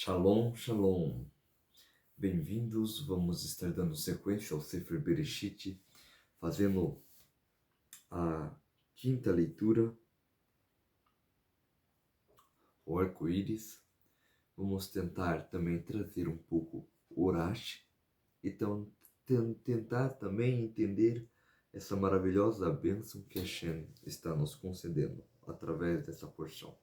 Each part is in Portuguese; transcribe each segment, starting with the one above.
Shalom, shalom. Bem-vindos. Vamos estar dando sequência ao Sefer Bereshit, fazendo a quinta leitura, o arco-íris. Vamos tentar também trazer um pouco o Urash, então tentar também entender essa maravilhosa bênção que Hashem está nos concedendo através dessa porção.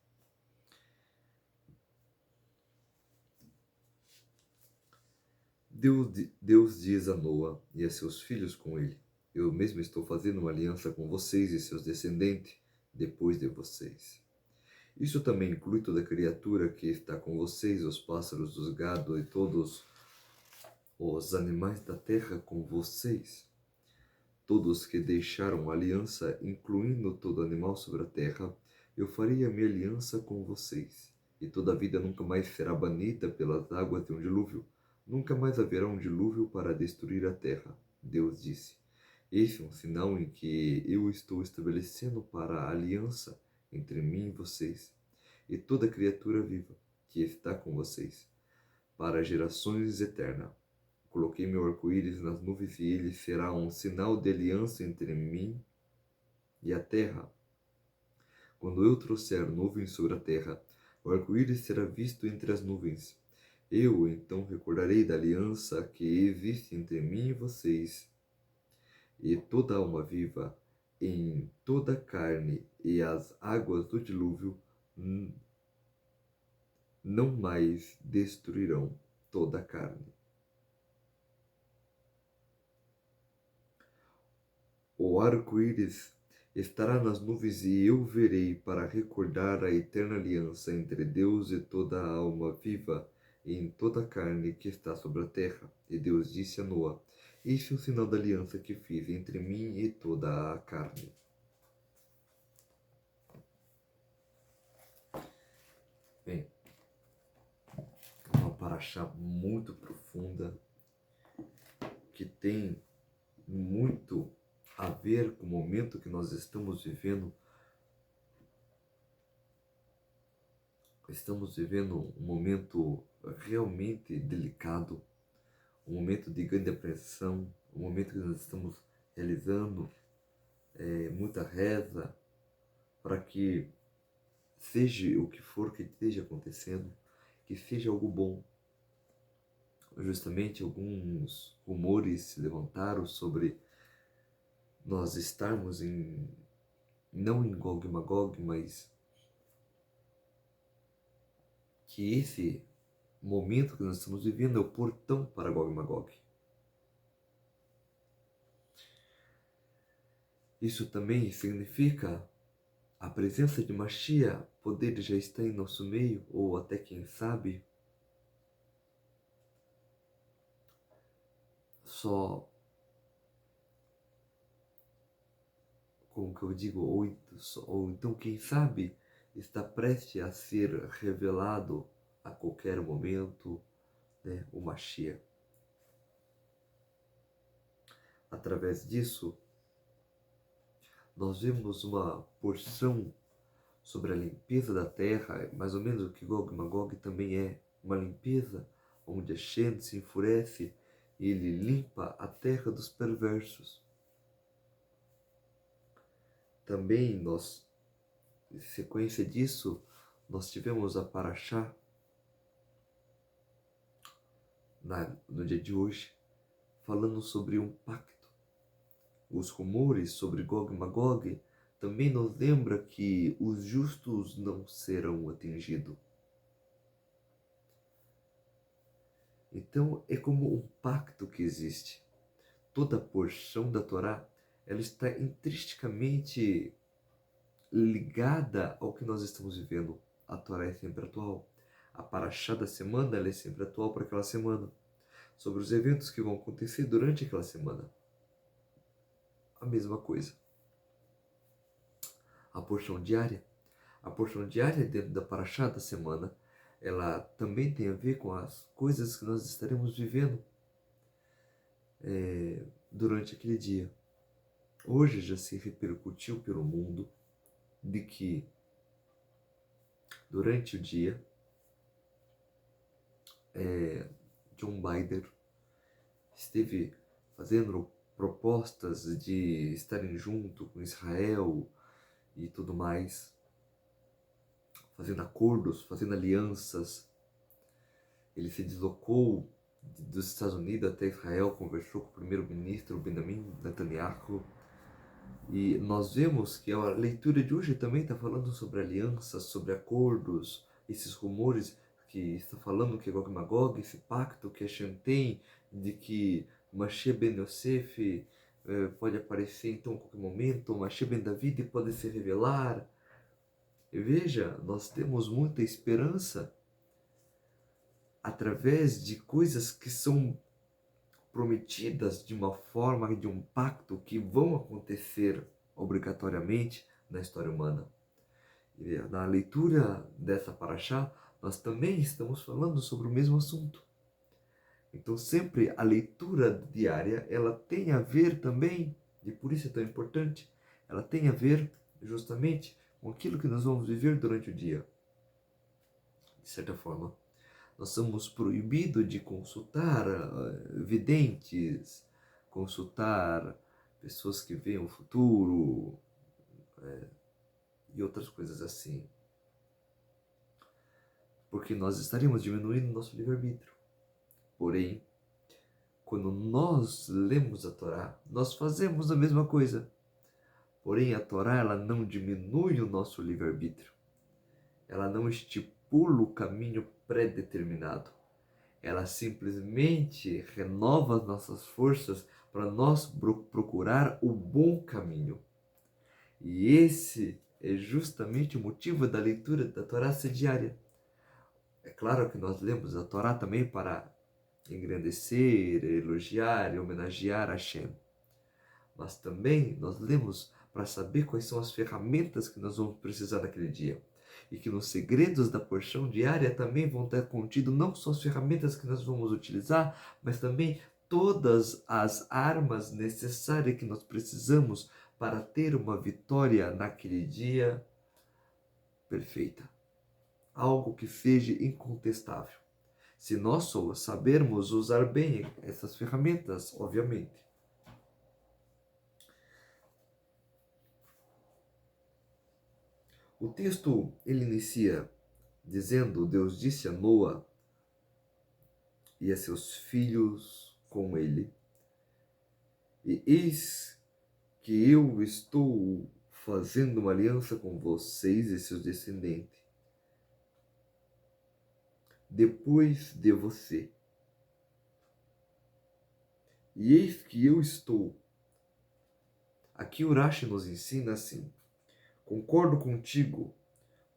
Deus diz a Noa e a seus filhos com ele: eu mesmo estou fazendo uma aliança com vocês e seus descendentes depois de vocês. Isso também inclui toda criatura que está com vocês, os pássaros, os gado e todos os animais da terra com vocês. Todos que deixaram a aliança, incluindo todo animal sobre a terra, eu farei a minha aliança com vocês. E toda a vida nunca mais será banida pelas águas de um dilúvio. Nunca mais haverá um dilúvio para destruir a terra. Deus disse: esse é um sinal em que eu estou estabelecendo para a aliança entre mim e vocês, e toda criatura viva que está com vocês, para gerações eternas. Coloquei meu arco-íris nas nuvens e ele será um sinal de aliança entre mim e a terra. Quando eu trouxer nuvens sobre a terra, o arco-íris será visto entre as nuvens. Eu então recordarei da aliança que existe entre mim e vocês. E toda alma viva em toda a carne e as águas do dilúvio não mais destruirão toda a carne. O arco-íris estará nas nuvens e eu verei para recordar a eterna aliança entre Deus e toda a alma viva e em toda a carne que está sobre a terra. E Deus disse a Noa: este é o sinal da aliança que fiz entre mim e toda a carne. Bem, é uma paraxá muito profunda que tem muito a ver com o momento que nós estamos vivendo. Estamos vivendo um momento realmente delicado, um momento de grande apreensão, um momento que nós estamos realizando muita reza para que seja o que for que esteja acontecendo, que seja algo bom. Justamente alguns rumores se levantaram sobre nós estarmos não em Gog e Magog, mas que esse momento que nós estamos vivendo é o portão para Gog e Magog. Isso também significa a presença de Mashiach, poder já está em nosso meio, ou até quem sabe, só, como que eu digo, ou então quem sabe, está prestes a ser revelado a qualquer momento, né, o Mashiach. Através disso, nós vemos uma porção sobre a limpeza da terra, mais ou menos o que Gog e Magog também é, uma limpeza onde Hashem se enfurece e ele limpa a terra dos perversos. Também em sequência disso, nós tivemos a Paraxá no dia de hoje, falando sobre um pacto. Os rumores sobre Gog e Magog também nos lembra que os justos não serão atingidos. Então é como um pacto que existe. Toda porção da Torá, ela está intrinsecamente ligada ao que nós estamos vivendo. A Torá é sempre atual. A Paraxá da semana, ela é sempre atual para aquela semana. Sobre os eventos que vão acontecer durante aquela semana. A mesma coisa. A porção diária dentro da Paraxá da semana, ela também tem a ver com as coisas que nós estaremos vivendo durante aquele dia. Hoje já se repercutiu pelo mundo de que durante o dia John Biden esteve fazendo propostas de estarem junto com Israel e tudo mais, fazendo acordos, fazendo alianças. Ele se deslocou dos Estados Unidos até Israel, conversou com o primeiro-ministro Benjamin Netanyahu. E nós vemos que a leitura de hoje também está falando sobre alianças, sobre acordos, esses rumores que está falando que Gog e Magog, esse pacto que Hashem tem de que Mashiach ben Yosef pode aparecer então a qualquer momento, Mashiach ben David pode se revelar. E veja, nós temos muita esperança através de coisas que são prometidas de uma forma, de um pacto que vão acontecer obrigatoriamente na história humana. E na leitura dessa paraxá, nós também estamos falando sobre o mesmo assunto. Então sempre a leitura diária, ela tem a ver também, e por isso é tão importante, ela tem a ver justamente com aquilo que nós vamos viver durante o dia. De certa forma, nós somos proibidos de consultar videntes, consultar pessoas que veem o futuro e outras coisas assim. Porque nós estaríamos diminuindo nosso livre-arbítrio. Porém, quando nós lemos a Torá, nós fazemos a mesma coisa. Porém, a Torá, ela não diminui o nosso livre-arbítrio. Ela não estipula o caminho pré-determinado. Ela simplesmente renova as nossas forças para nós procurar o bom caminho. E esse é justamente o motivo da leitura da Torá ser diária. É claro que nós lemos a Torá também para engrandecer, elogiar e homenagear a Hashem. Mas também nós lemos para saber quais são as ferramentas que nós vamos precisar naquele dia. E que nos segredos da porção diária também vão ter contido não só as ferramentas que nós vamos utilizar, mas também todas as armas necessárias que nós precisamos para ter uma vitória naquele dia perfeita. Algo que seja incontestável. Se nós só sabermos usar bem essas ferramentas, obviamente. O texto, ele inicia dizendo: Deus disse a Noa e a seus filhos com ele: e eis que eu estou fazendo uma aliança com vocês e seus descendentes, depois de você. E eis que eu estou. Aqui Urashi nos ensina assim: concordo contigo,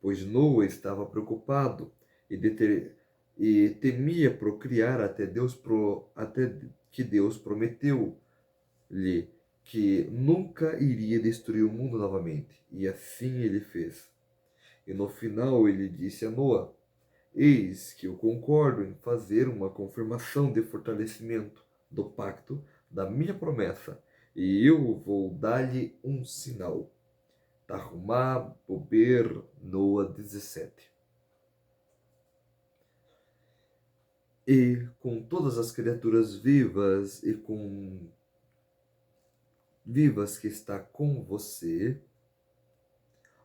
pois Noa estava preocupado e temia procriar até que Deus prometeu-lhe que nunca iria destruir o mundo novamente. E assim ele fez. E no final ele disse a Noa: eis que eu concordo em fazer uma confirmação de fortalecimento do pacto da minha promessa, e eu vou dar-lhe um sinal. Tarumá, Bober, Noa 17. E com todas as criaturas vivas e com vivas que está com você,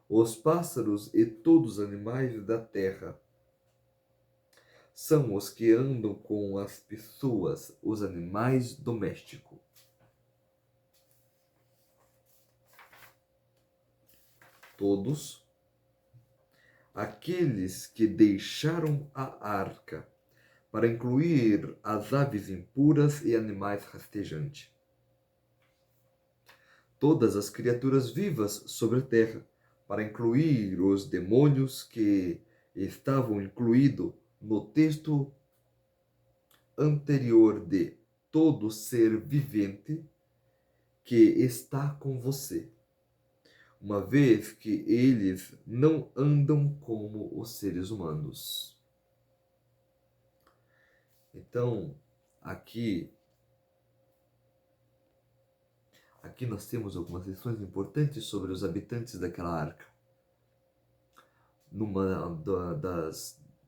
os pássaros e todos os animais da terra são os que andam com as pessoas, os animais domésticos. Todos aqueles que deixaram a arca, para incluir as aves impuras e animais rastejantes. Todas as criaturas vivas sobre a terra, para incluir os demônios que estavam incluídos no texto anterior de todo ser vivente que está com você, uma vez que eles não andam como os seres humanos. Então, aqui nós temos algumas lições importantes sobre os habitantes daquela arca. Numa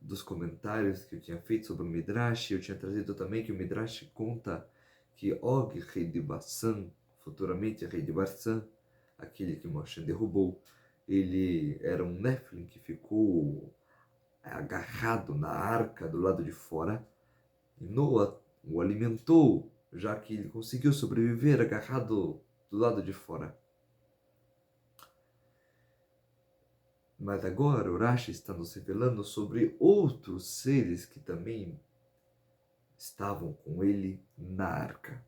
dos comentários que eu tinha feito sobre o Midrash, eu tinha trazido também que o Midrash conta que Og, rei de Bassan, futuramente rei de Barsã, aquele que Moshe derrubou, ele era um Nephilim que ficou agarrado na arca do lado de fora, e Noa o alimentou, já que ele conseguiu sobreviver agarrado do lado de fora. Mas agora o Rashi está nos revelando sobre outros seres que também estavam com ele na arca.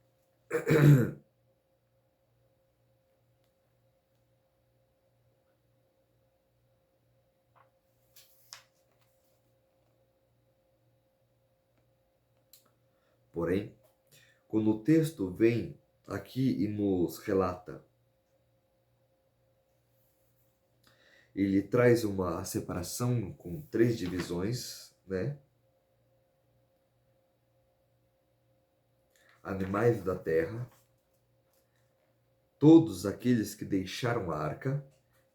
Porém, quando o texto vem aqui e nos relata, ele traz uma separação com 3 divisões, né? Animais da terra, todos aqueles que deixaram a arca,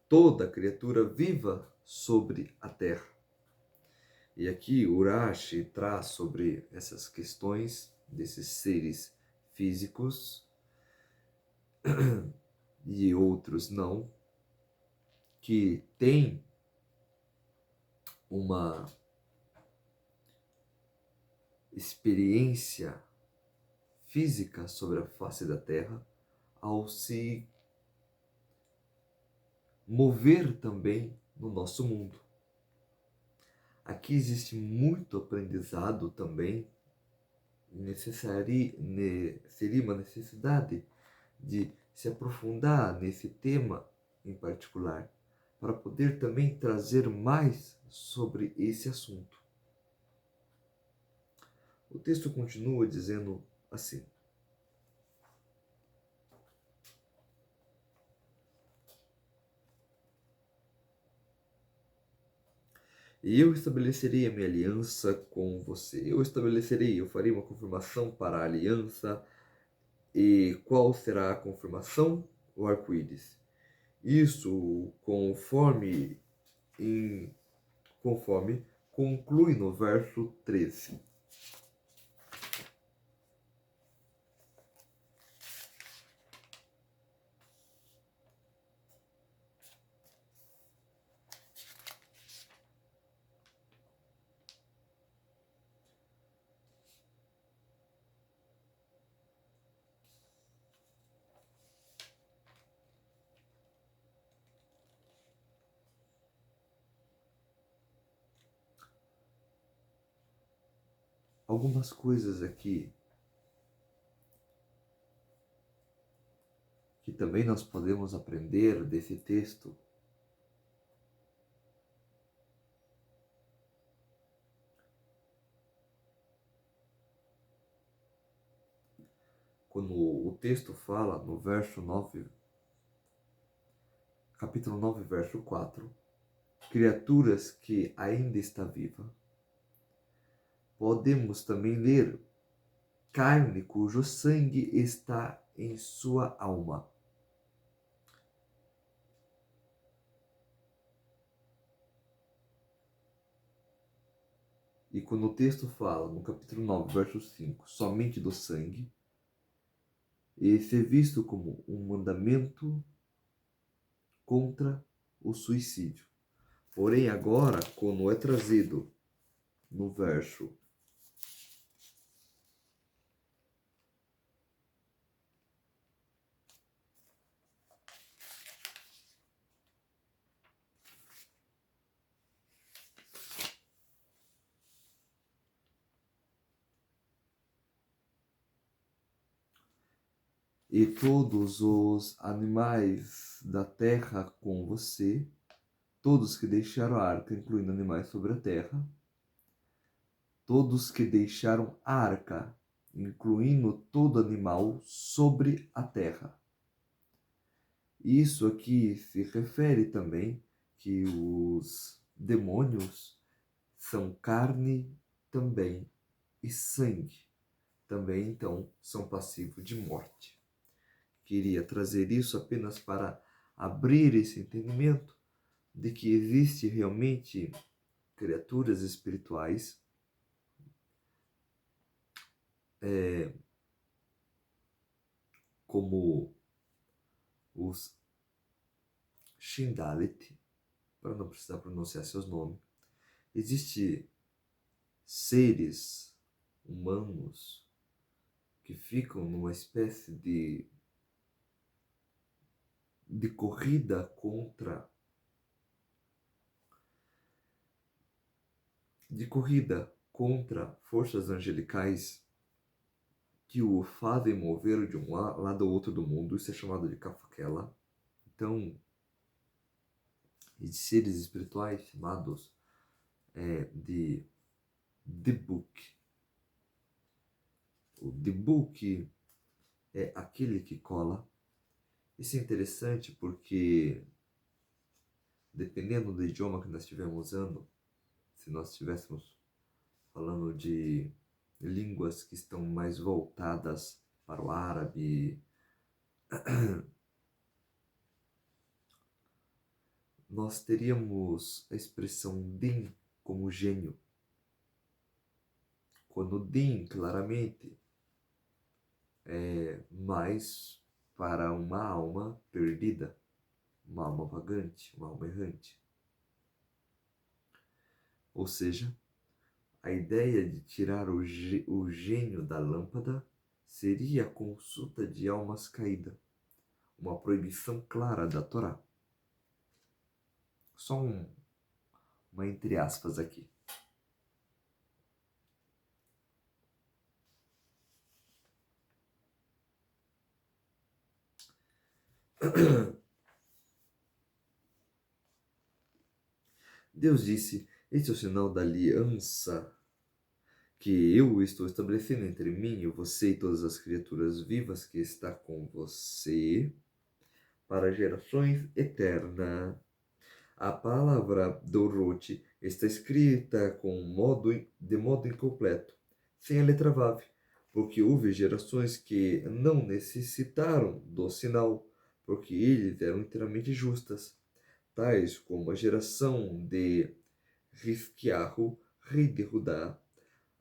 toda criatura viva sobre a terra. E aqui Urashi traz sobre essas questões desses seres físicos e outros não, que têm uma experiência física sobre a face da terra ao se mover também no nosso mundo. Aqui existe muito aprendizado também, seria uma necessidade de se aprofundar nesse tema em particular, para poder também trazer mais sobre esse assunto. O texto continua dizendo assim: e eu estabelecerei a minha aliança com você. Eu farei uma confirmação para a aliança. E qual será a confirmação? O arco-íris. Isso conforme conclui no verso 13. Algumas coisas aqui que também nós podemos aprender desse texto. Quando o texto fala no verso 9, capítulo 9, verso 4, criaturas que ainda está viva, podemos também ler carne cujo sangue está em sua alma. E quando o texto fala, no capítulo 9, verso 5, somente do sangue, esse é visto como um mandamento contra o suicídio. Porém, agora, quando é trazido no verso e todos os animais da terra com você, todos que deixaram a arca, incluindo animais sobre a terra, todos que deixaram a arca, incluindo todo animal sobre a terra. Isso aqui se refere também que os demônios são carne também e sangue. Também, então, são passivos de morte. Queria trazer isso apenas para abrir esse entendimento de que existe realmente criaturas espirituais, como os Shindalit, para não precisar pronunciar seus nomes. Existem seres humanos que ficam numa espécie de corrida contra forças angelicais que o fazem mover de um lado ao outro do mundo. Isso é chamado de Kafakela. Então, existem seres espirituais chamados de Dibuk. O Dibuk é aquele que cola. Isso é interessante porque, dependendo do idioma que nós estivermos usando, se nós estivéssemos falando de línguas que estão mais voltadas para o árabe, nós teríamos a expressão din como gênio. Quando din, claramente, é mais para uma alma perdida, uma alma vagante, uma alma errante. Ou seja, a ideia de tirar o gênio da lâmpada seria a consulta de almas caídas, uma proibição clara da Torá. Só uma entre aspas aqui. Deus disse: este é o sinal da aliança que eu estou estabelecendo entre mim e você e todas as criaturas vivas que está com você para gerações eternas. A palavra Dorot está escrita de modo incompleto, sem a letra Vav, porque houve gerações que não necessitaram do sinal, porque eles eram inteiramente justas, tais como a geração de Rizquiahu, rei de Judá,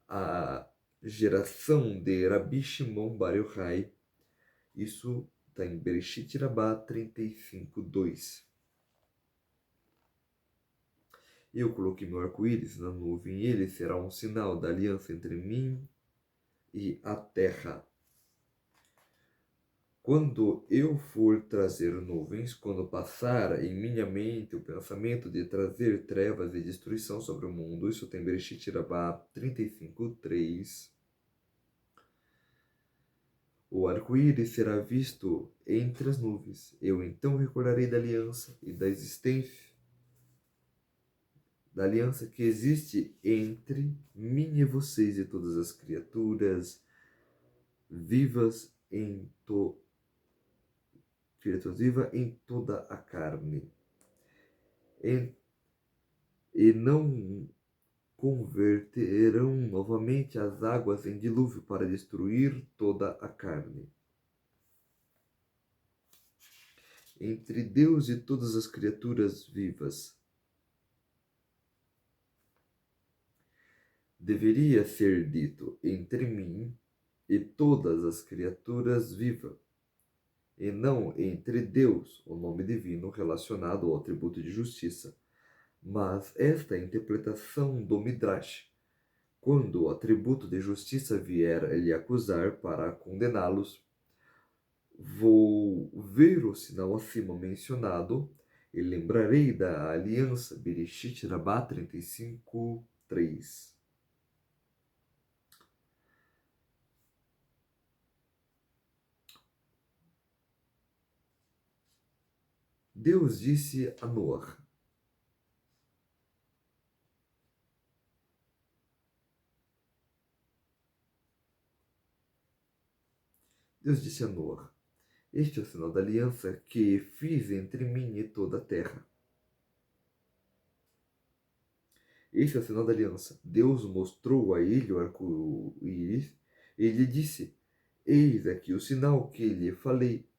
a geração de Rabi Shimon Bar Yochai. Isso está em Bereshit Rabbah 35:2. Eu coloquei meu arco-íris na nuvem, e ele será um sinal da aliança entre mim e a terra. Quando eu for trazer nuvens, quando passar em minha mente o pensamento de trazer trevas e destruição sobre o mundo, isso tem Bereshit Rabbah 35:3. O arco-íris será visto entre as nuvens. Eu então recordarei da aliança e da existência, da aliança que existe entre mim e vocês e todas as criaturas vivas em toda a carne. E não converterão novamente as águas em dilúvio para destruir toda a carne. Entre Deus e todas as criaturas vivas. Deveria ser dito entre mim e todas as criaturas vivas, e não entre Deus, o nome divino relacionado ao atributo de justiça. Mas esta interpretação do Midrash, quando o atributo de justiça vier a lhe acusar para condená-los, vou ver o sinal acima mencionado e lembrarei da aliança Bereshit Rabbah 35:3. Deus disse a Noah: este é o sinal da aliança que fiz entre mim e toda a terra. Este é o sinal da aliança. Deus mostrou a ele o arco-íris e lhe disse: eis aqui o sinal que lhe falei.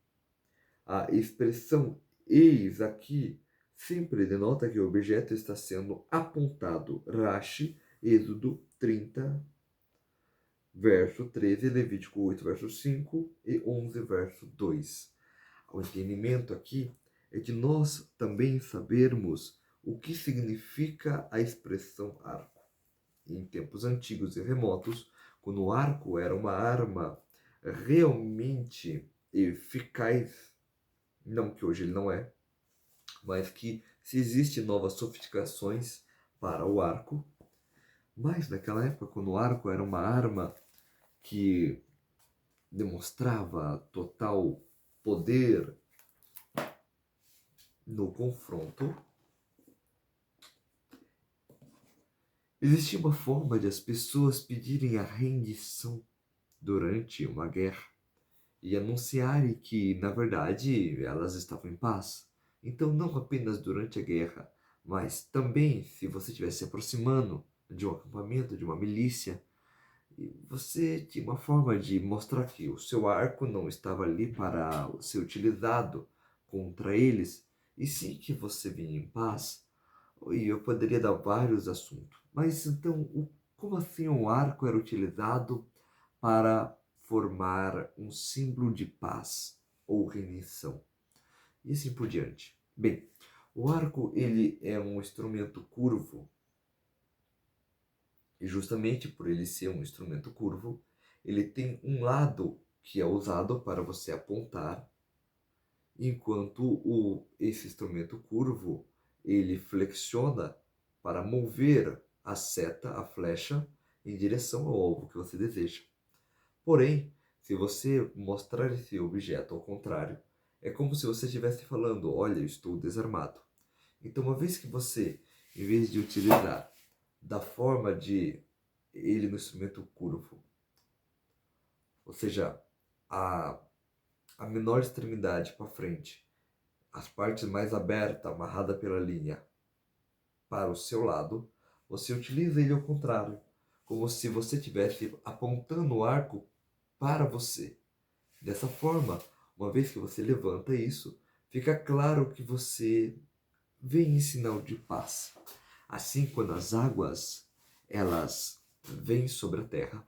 A expressão eis aqui sempre denota que o objeto está sendo apontado. Rashi, Êxodo 30, verso 13, Levítico 8, verso 5 e 11, verso 2. O entendimento aqui é de nós também sabermos o que significa a expressão arco. Em tempos antigos e remotos, quando o arco era uma arma realmente eficaz, não que hoje ele não é, mas que se existem novas sofisticações para o arco, mas naquela época, quando o arco era uma arma que demonstrava total poder no confronto, existia uma forma de as pessoas pedirem a rendição durante uma guerra e anunciarem que, na verdade, elas estavam em paz. Então, não apenas durante a guerra, mas também se você estivesse se aproximando de um acampamento, de uma milícia, você tinha uma forma de mostrar que o seu arco não estava ali para ser utilizado contra eles, e sim que você vinha em paz. E eu poderia dar vários assuntos. Mas então, como assim o arco era utilizado para formar um símbolo de paz ou rendição? E assim por diante. Bem, o arco ele é um instrumento curvo. E justamente por ele ser um instrumento curvo, ele tem um lado que é usado para você apontar, enquanto esse instrumento curvo ele flexiona para mover a seta, a flecha, em direção ao alvo que você deseja. Porém, se você mostrar esse objeto ao contrário, é como se você estivesse falando: olha, eu estou desarmado. Então, uma vez que você, em vez de utilizar da forma de ele no instrumento curvo, ou seja, a, a menor extremidade para frente, as partes mais abertas, amarrada pela linha, para o seu lado, você utiliza ele ao contrário, como se você estivesse apontando o arco para você. Dessa forma, uma vez que você levanta isso, fica claro que você vem em sinal de paz. Assim, quando as águas elas vêm sobre a terra,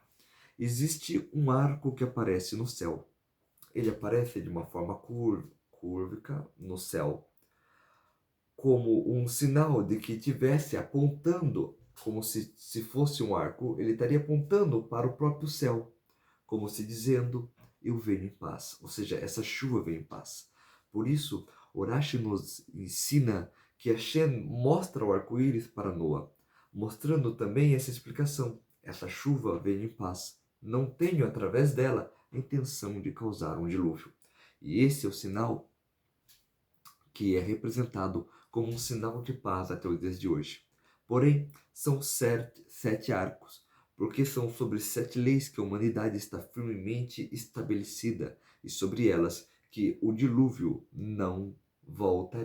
existe um arco que aparece no céu. Ele aparece de uma forma curvica no céu, como um sinal de que estivesse apontando, como se fosse um arco, ele estaria apontando para o próprio céu, como se dizendo: eu venho em paz, ou seja, essa chuva vem em paz. Por isso, Urashi nos ensina que Hashem mostra o arco-íris para Noa, mostrando também essa explicação: essa chuva vem em paz, não tenho através dela a intenção de causar um dilúvio. E esse é o sinal que é representado como um sinal de paz até os dias de hoje. Porém, são sete arcos, porque são sobre 7 leis que a humanidade está firmemente estabelecida e sobre elas que o dilúvio não volta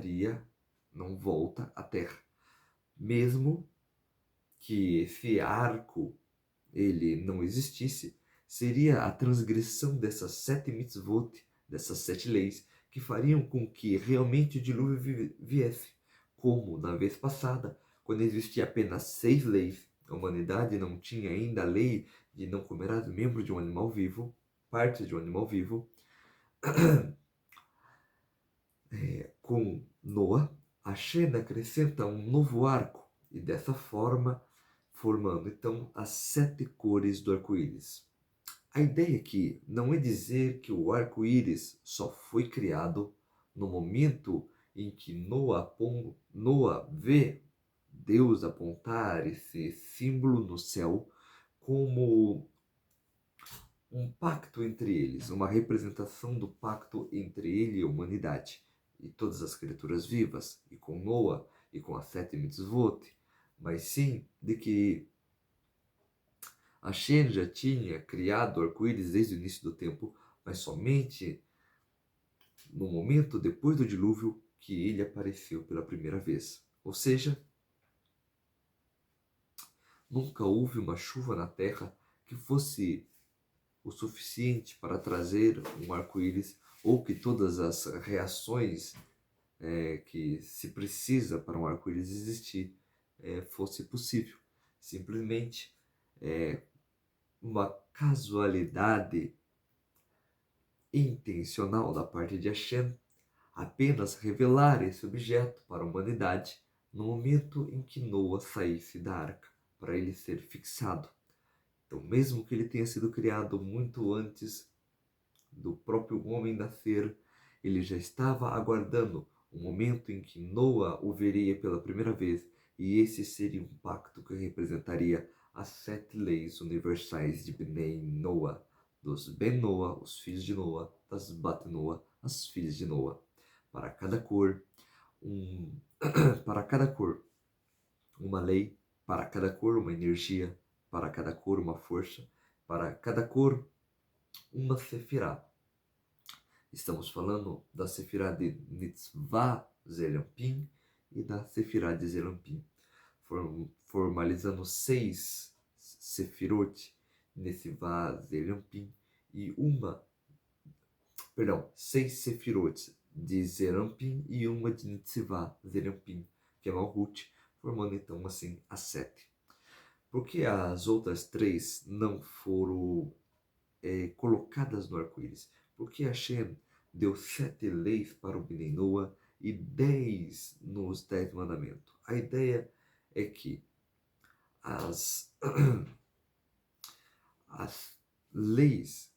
à Terra. Mesmo que esse arco ele não existisse, seria a transgressão dessas 7 mitzvot, dessas 7 leis, que fariam com que realmente o dilúvio viesse. Como na vez passada, quando existia apenas 6 leis, a humanidade não tinha ainda a lei de não comerás membro de um animal vivo, parte de um animal vivo. Com Noa, Hashem acrescenta um novo arco, e dessa forma, formando então as 7 cores do arco-íris. A ideia aqui não é dizer que o arco-íris só foi criado no momento em que Noa vê Deus apontar esse símbolo no céu como um pacto entre eles, uma representação do pacto entre ele e a humanidade, e todas as criaturas vivas, e com Noa, e com as 7 mitzvot, mas sim de que Hashem já tinha criado o arco-íris desde o início do tempo, mas somente no momento depois do dilúvio que ele apareceu pela primeira vez. Ou seja, nunca houve uma chuva na terra que fosse o suficiente para trazer um arco-íris, ou que todas as reações que se precisa para um arco-íris existir fosse possível. Simplesmente uma casualidade intencional da parte de Hashem apenas revelar esse objeto para a humanidade no momento em que Noa saísse da arca, para ele ser fixado. Então, mesmo que ele tenha sido criado muito antes do próprio homem nascer, ele já estava aguardando o momento em que Noa o veria pela primeira vez, e esse seria um pacto que representaria as 7 leis universais de Bnei Noa, dos Ben Noa, os filhos de Noa, das Bat Noa, as filhas de Noa. Para cada cor, para cada cor, uma lei, para cada cor, uma energia, para cada cor, uma força, para cada cor, uma sefirá. Estamos falando da Sefirá de Nitzvah Zerampim e da Sefirá de Zerampim, formalizando 6 Sefirot Nitzvah Zerampim e 6 Sefirot de Zerampim e uma de Nitzvah Zerampim, que é Malhut, formando então assim as 7. Por que as outras 3 não foram colocadas no arco-íris? Porque Hashem deu 7 leis para o Bnei Noa e 10 nos 10 mandamentos. A ideia é que as leis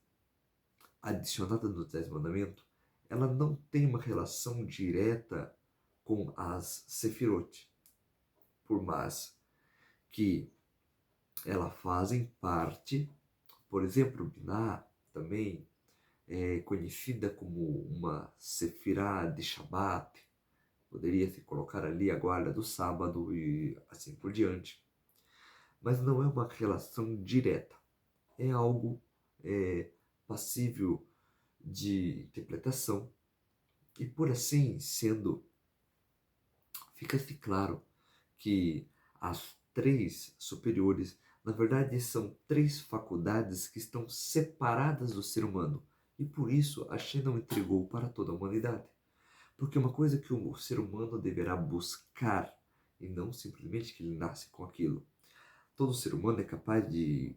adicionadas nos 10 mandamentos, ela não tem uma relação direta com as Sefirot, por mais que elas fazem parte. Por exemplo, Binah também é conhecida como uma Sefirá de Shabat, poderia se colocar ali a guarda do sábado e assim por diante. Mas não é uma relação direta, é algo passível de interpretação. E por assim sendo, fica-se claro que as 3 superiores, na verdade, são 3 faculdades que estão separadas do ser humano. E por isso Hashem não entregou para toda a humanidade. Porque uma coisa que o ser humano deverá buscar, e não simplesmente que ele nasce com aquilo. Todo ser humano é capaz de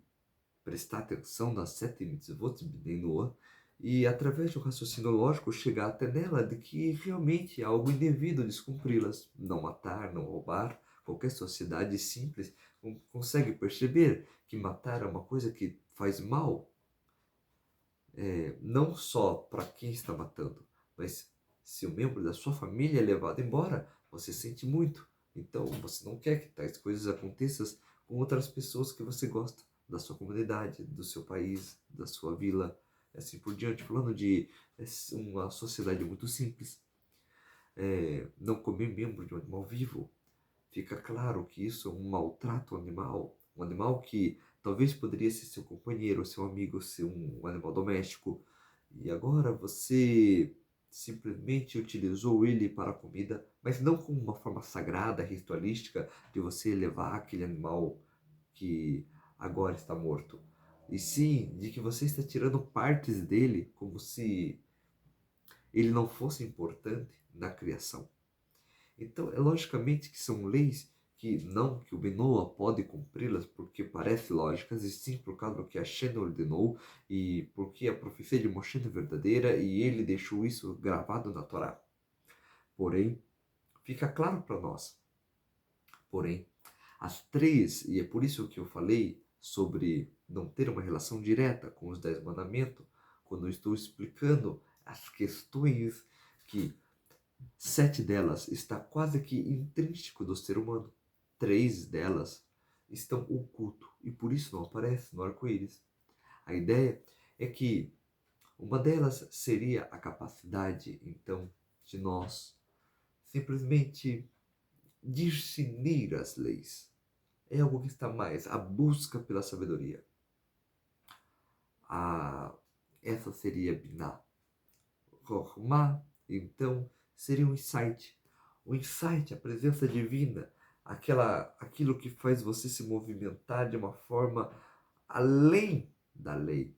prestar atenção nas 7 mitzvot de Bnei Noa e, através de um raciocínio lógico, chegar até nela de que realmente há algo indevido descumpri-las. Não matar, não roubar. Qualquer sociedade simples consegue perceber que matar é uma coisa que faz mal, não só para quem está matando, mas se um membro da sua família é levado embora, você sente muito. Então, você não quer que tais coisas aconteçam com outras pessoas que você gosta, da sua comunidade, do seu país, da sua vila, assim por diante. Falando de uma sociedade muito simples, não comer membro de um animal vivo, fica claro que isso é um maltrato animal, um animal que talvez poderia ser seu companheiro, seu amigo, ser um animal doméstico, e agora você simplesmente utilizou ele para a comida, mas não como uma forma sagrada, ritualística, de você levar aquele animal que agora está morto, e sim de que você está tirando partes dele como se ele não fosse importante na criação. Então, é logicamente que são leis que não que o Benoa pode cumpri-las porque parece lógicas, e sim por causa do que Hashem ordenou e porque a profecia de Moshe é verdadeira e ele deixou isso gravado na Torá. Porém, fica claro para nós. Porém, as 3, e é por isso que eu falei sobre não ter uma relação direta com os 10 mandamentos, quando eu estou explicando as questões que 7 delas está quase que intrínseco do ser humano. 3 delas estão oculto e por isso não aparece no arco-íris. A ideia é que uma delas seria a capacidade, então, de nós simplesmente discernir as leis. É algo que está mais, a busca pela sabedoria. Essa seria Binah. Chokhmah, então, seria um insight. O insight, a presença divina, aquilo que faz você se movimentar de uma forma além da lei,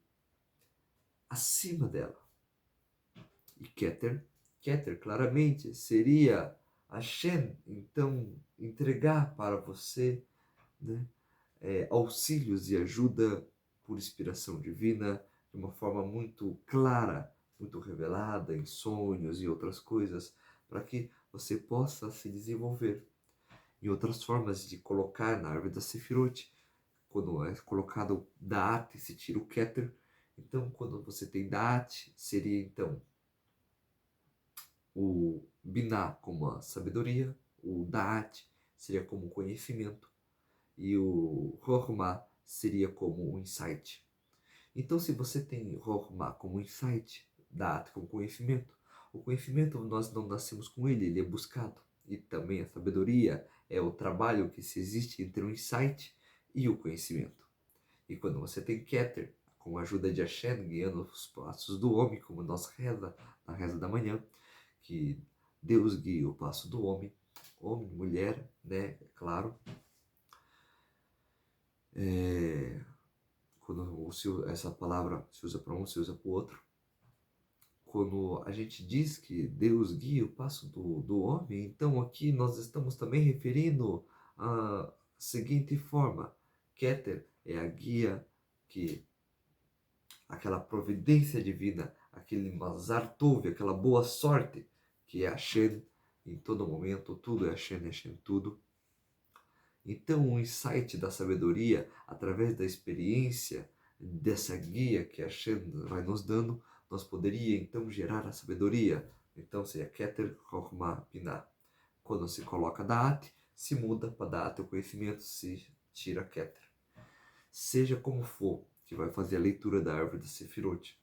acima dela. E Keter Keter claramente seria Hashem, então, entregar para você, né, auxílios e ajuda por inspiração divina, de uma forma muito clara, muito revelada, em sonhos e outras coisas, para que você possa se desenvolver. E outras formas de colocar na árvore da Sefirot, quando é colocado Da'at, se tira o Keter. Então, quando você tem Da'at, seria então o Binah como a sabedoria, o Da'at seria como o conhecimento, e o Rohma seria como o insight. Então, se você tem Rohma como insight, Da'at como conhecimento, o conhecimento nós não nascemos com ele, ele é buscado. E também a sabedoria é o trabalho que se existe entre o insight e o conhecimento. E quando você tem Keter, com a ajuda de Hashem, guiando os passos do homem, como nós reza na reza da manhã, que Deus guia o passo do homem, mulher, né, é claro. Quando essa palavra se usa para um, se usa para o outro. Quando a gente diz que Deus guia o passo do homem, então aqui nós estamos também referindo a seguinte forma: Keter é a guia, que aquela providência divina, aquele Mazar Tov, aquela boa sorte, que é Hashem em todo momento, tudo é Hashem tudo. Então, o insight da sabedoria, através da experiência, dessa guia que a Hashem vai nos dando, nós poderia então gerar a sabedoria. Então, seria Keter, Chokhmah, Binah. Quando se coloca Da'at, se muda para Da'at, o conhecimento, se tira Keter. Seja como for que vai fazer a leitura da árvore da Sefirot,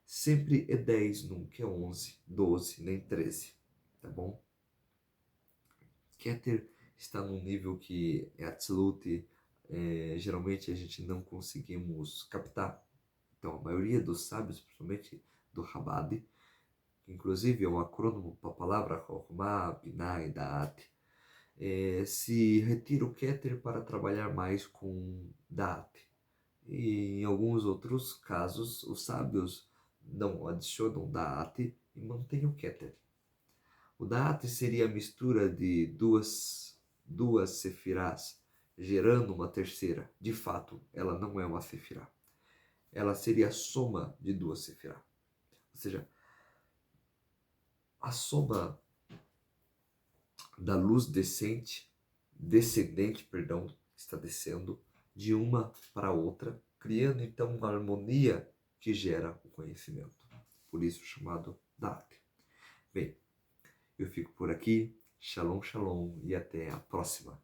sempre é 10, nunca é 11, 12, nem 13, tá bom? Keter está num nível que é absolute, geralmente a gente não conseguimos captar. Então, a maioria dos sábios, principalmente do Chabad, que inclusive é um acrônimo para a palavra Chokhmah, Binah e Da'at, se retira o Keter para trabalhar mais com Da'at. E em alguns outros casos, os sábios não adicionam Da'at e mantêm o Keter. O Da'at seria a mistura de duas sefirás, gerando uma terceira. De fato, ela não é uma sefirá. Ela seria a soma de duas sefirá. Ou seja, a soma da luz descendente, que está descendo de uma para outra, criando então uma harmonia que gera o conhecimento. Por isso chamado Da'at. Bem, eu fico por aqui. Shalom, shalom e até a próxima.